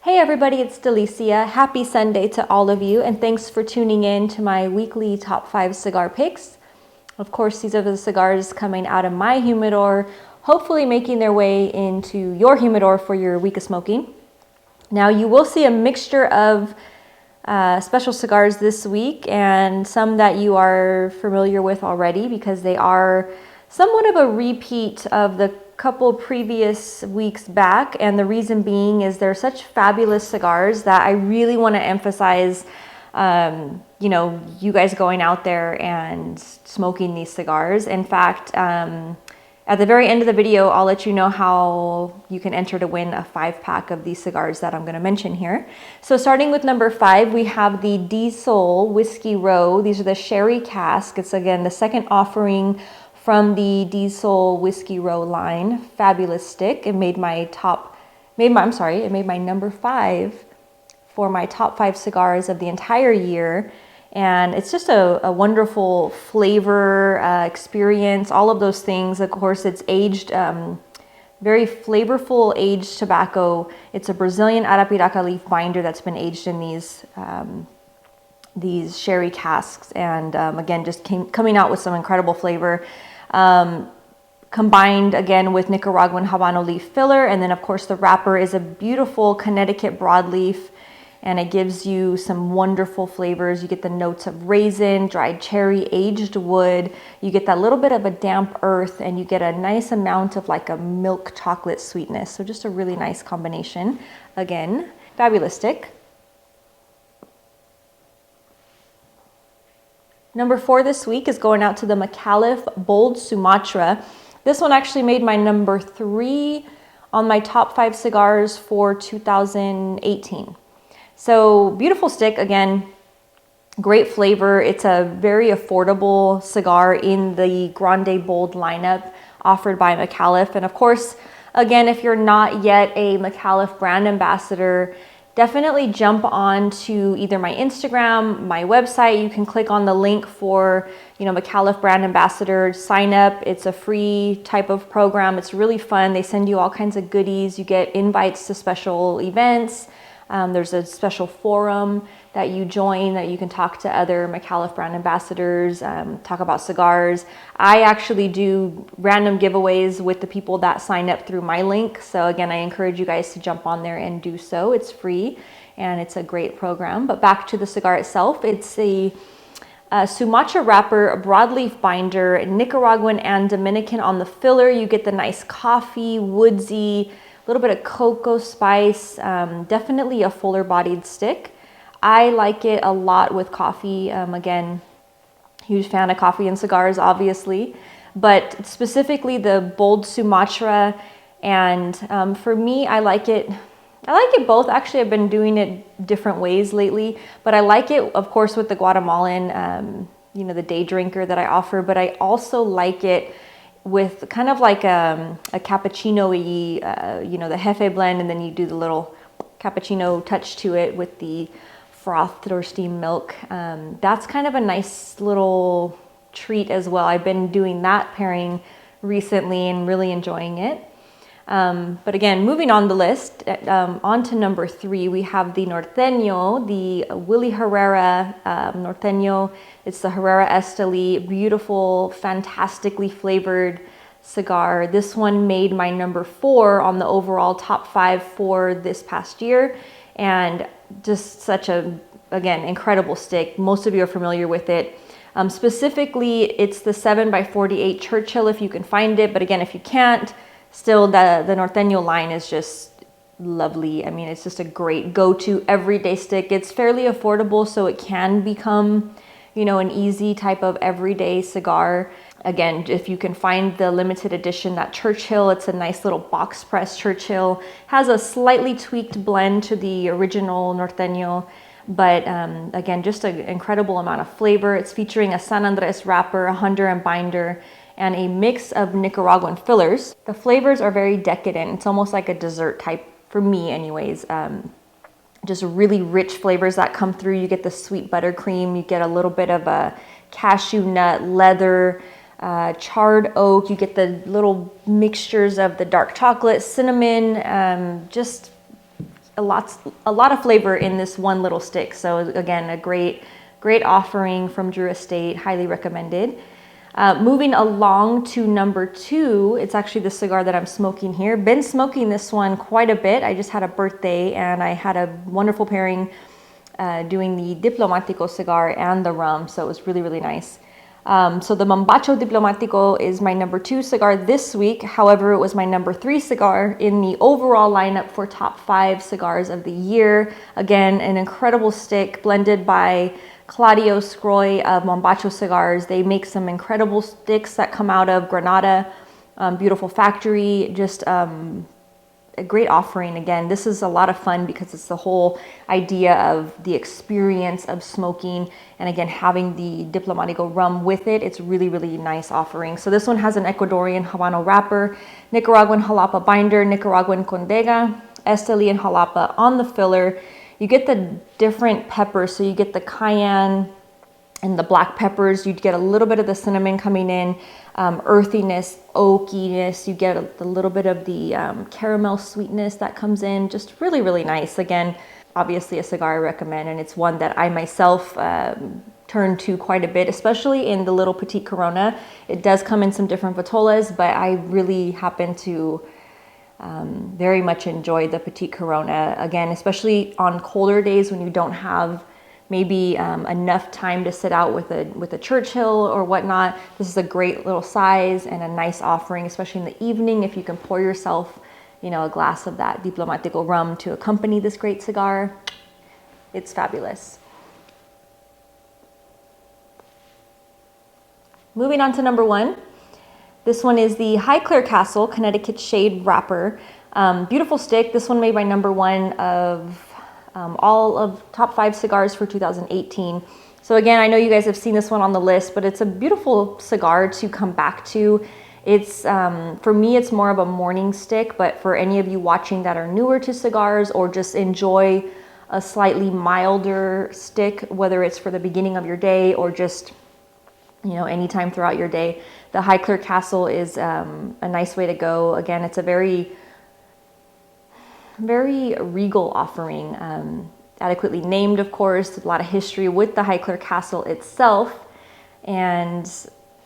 Hey everybody, it's Delicia. Happy Sunday to all of you, and thanks for tuning in to my weekly top 5 cigar picks. Of course, these are the cigars coming out of my humidor, hopefully making their way into your humidor for your week of smoking. Now, you will see a mixture of special cigars this week, and some that you are familiar with already because they are somewhat of a repeat of the couple previous weeks back, and the reason being is they're such fabulous cigars that I really want to emphasize you guys going out there and smoking these cigars. In fact, at the very end of the video, I'll let you know how you can enter to win a 5-pack of these cigars that I'm going to mention here. So starting with number 5, we have the Diesel Whiskey Row. These are the Sherry Cask. It's again the second offering from the Diesel Whiskey Row line. Fabulous stick. It made my number 5 for my top 5 cigars of the entire year. And it's just a wonderful flavor experience, all of those things. Of course, it's aged, very flavorful aged tobacco. It's a Brazilian arapiraca leaf binder that's been aged in these sherry casks. And again, just coming out with some incredible flavor. Combined again with Nicaraguan habano leaf filler. And then of course the wrapper is a beautiful Connecticut broadleaf, and it gives you some wonderful flavors. You get the notes of raisin, dried cherry, aged wood. You get that little bit of a damp earth, and you get a nice amount of like a milk chocolate sweetness. So just a really nice combination. Again, fabulous stick. Number 4 this week is going out to the Micallef Bold Sumatra. This one actually made my number 3 on my top 5 cigars for 2018. So beautiful stick, again, great flavor. It's a very affordable cigar in the Grande Bold lineup offered by Micallef. And of course, again, if you're not yet a Micallef brand ambassador, definitely jump on to either my Instagram, my website. You can click on the link for, Micallef brand ambassador, sign up. It's a free type of program. It's really fun. They send you all kinds of goodies. You get invites to special events. There's a special forum that you join that you can talk to other Micallef brand ambassadors, talk about cigars. I actually do random giveaways with the people that sign up through my link. So again, I encourage you guys to jump on there and do so. It's free and it's a great program. But back to the cigar itself, it's a Sumatra wrapper, a broadleaf binder, Nicaraguan and Dominican on the filler. You get the nice coffee, woodsy, a little bit of cocoa spice, definitely a fuller bodied stick. I like it a lot with coffee. Again, huge fan of coffee and cigars, obviously, but specifically the Bold Sumatra. And for me, I like it both. Actually, I've been doing it different ways lately, but I like it, of course, with the Guatemalan, the day drinker that I offer, but I also like it with kind of like a cappuccino-y, the Jefe blend, and then you do the little cappuccino touch to it with the frothed or steamed milk. That's kind of a nice little treat as well. I've been doing that pairing recently and really enjoying it. But again, moving on the list, on to number 3, we have the Norteño, the Willie Herrera Norteño. It's the Herrera Esteli, beautiful, fantastically flavored cigar. This one made my number 4 on the overall top 5 for this past year, and just such a, again, incredible stick. Most of you are familiar with it. Specifically, it's the 7x48 Churchill if you can find it, but again, if you can't, still the Norteño line is just lovely. I mean, it's just a great go-to everyday stick. It's fairly affordable, so it can become, an easy type of everyday cigar. Again, if you can find the limited edition, that Churchill, it's a nice little box press Churchill. Has a slightly tweaked blend to the original Norteño, but again, just an incredible amount of flavor. It's featuring a San Andres wrapper, a Honduran binder, and a mix of Nicaraguan fillers. The flavors are very decadent. It's almost like a dessert type, for me anyways. Just really rich flavors that come through. You get the sweet buttercream, you get a little bit of a cashew nut, leather, charred oak. You get the little mixtures of the dark chocolate, cinnamon, just a lot of flavor in this one little stick. So again, a great offering from Drew Estate, highly recommended. Moving along to number 2, it's actually the cigar that I'm smoking here. Been smoking this one quite a bit. I just had a birthday and I had a wonderful pairing doing the Diplomatico cigar and the rum, so it was really, really nice. So the Mombacho Diplomatico is my number 2 cigar this week. However, it was my number 3 cigar in the overall lineup for top 5 cigars of the year. Again, an incredible stick blended by Claudio Scroy of Mombacho Cigars. They make some incredible sticks that come out of Granada. Beautiful factory, just a great offering. Again, this is a lot of fun because it's the whole idea of the experience of smoking and again having the Diplomatico rum with it. It's really, really nice offering. So this one has an Ecuadorian Habano wrapper, Nicaraguan Jalapa binder, Nicaraguan Condega, Esteli and Jalapa on the filler. You get the different peppers, so you get the cayenne and the black peppers. You get a little bit of the cinnamon coming in, earthiness, oakiness. You get a little bit of the caramel sweetness that comes in. Just really, really nice. Again, obviously a cigar I recommend, and it's one that I myself turn to quite a bit, especially in the little Petite Corona. It does come in some different vitolas, but I really happen to very much enjoy the Petite Corona. Again, especially on colder days when you don't have maybe enough time to sit out with a Churchill or whatnot. This is a great little size and a nice offering, especially in the evening if you can pour yourself, a glass of that Diplomatico rum to accompany this great cigar. It's fabulous. Moving on to number 1. This one is the Highclere Castle Connecticut Shade Wrapper. Beautiful stick. This one made my number 1 of all of top 5 cigars for 2018. So again, I know you guys have seen this one on the list, but it's a beautiful cigar to come back to. It's for me, it's more of a morning stick, but for any of you watching that are newer to cigars or just enjoy a slightly milder stick, whether it's for the beginning of your day or just anytime throughout your day, the Highclere Castle is a nice way to go. Again, it's a very regal offering, adequately named, of course. A lot of history with the Highclere Castle itself, and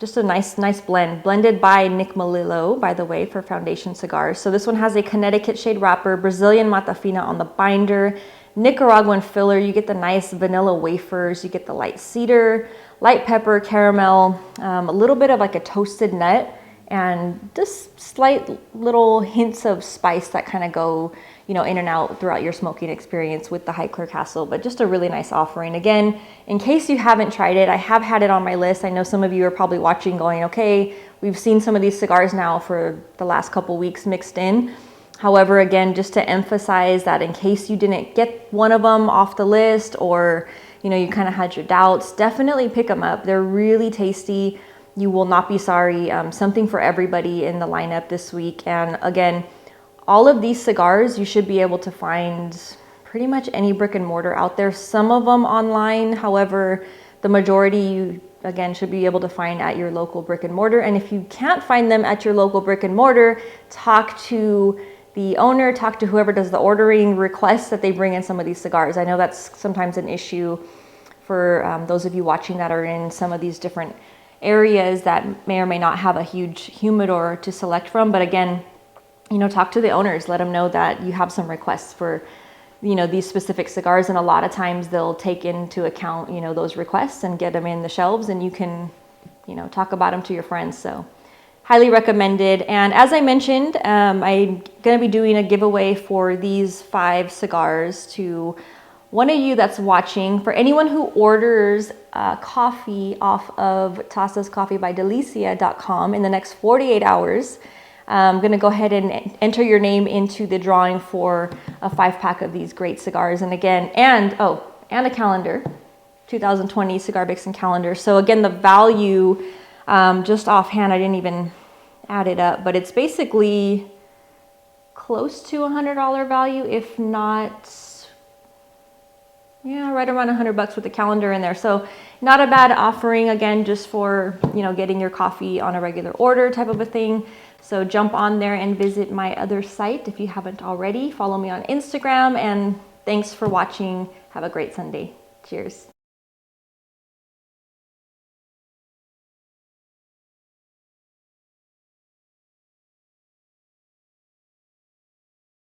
just a nice blended by Nick Melillo, by the way, for Foundation Cigars. So this one has a Connecticut shade wrapper, Brazilian Matafina on the binder, Nicaraguan filler. You get the nice vanilla wafers, you get the light cedar, light pepper, caramel, a little bit of like a toasted nut, and just slight little hints of spice that kind of go, in and out throughout your smoking experience with the Highclere Castle, but just a really nice offering. Again, in case you haven't tried it, I have had it on my list. I know some of you are probably watching going, okay, we've seen some of these cigars now for the last couple weeks mixed in. However, again, just to emphasize that in case you didn't get one of them off the list or, you kind of had your doubts, definitely pick them up. They're really tasty. You will not be sorry. Something for everybody in the lineup this week. And again, all of these cigars you should be able to find pretty much any brick and mortar out there. Some of them online. However, the majority you, again, should be able to find at your local brick and mortar. And if you can't find them at your local brick and mortar, talk to the owner, talk to whoever does the ordering, request that they bring in some of these cigars. I know that's sometimes an issue for those of you watching that are in some of these different areas that may or may not have a huge humidor to select from. But again, talk to the owners, let them know that you have some requests for, these specific cigars. And a lot of times they'll take into account, those requests and get them in the shelves, and you can, talk about them to your friends. So highly recommended. And as I mentioned, I'm going to be doing a giveaway for these 5 cigars to one of you that's watching. For anyone who orders coffee off of tasascoffeebydelicia.com in the next 48 hours, I'm going to go ahead and enter your name into the drawing for a 5-pack of these great cigars. And again, and a calendar, 2020 Cigar Vixen calendar. So again, the value, just offhand, I didn't even add it up, but it's basically close to $100 value, if not, right around $100 with the calendar in there. So not a bad offering, again, just for, getting your coffee on a regular order type of a thing. So jump on there and visit my other site if you haven't already. Follow me on Instagram, and thanks for watching. Have a great Sunday. Cheers.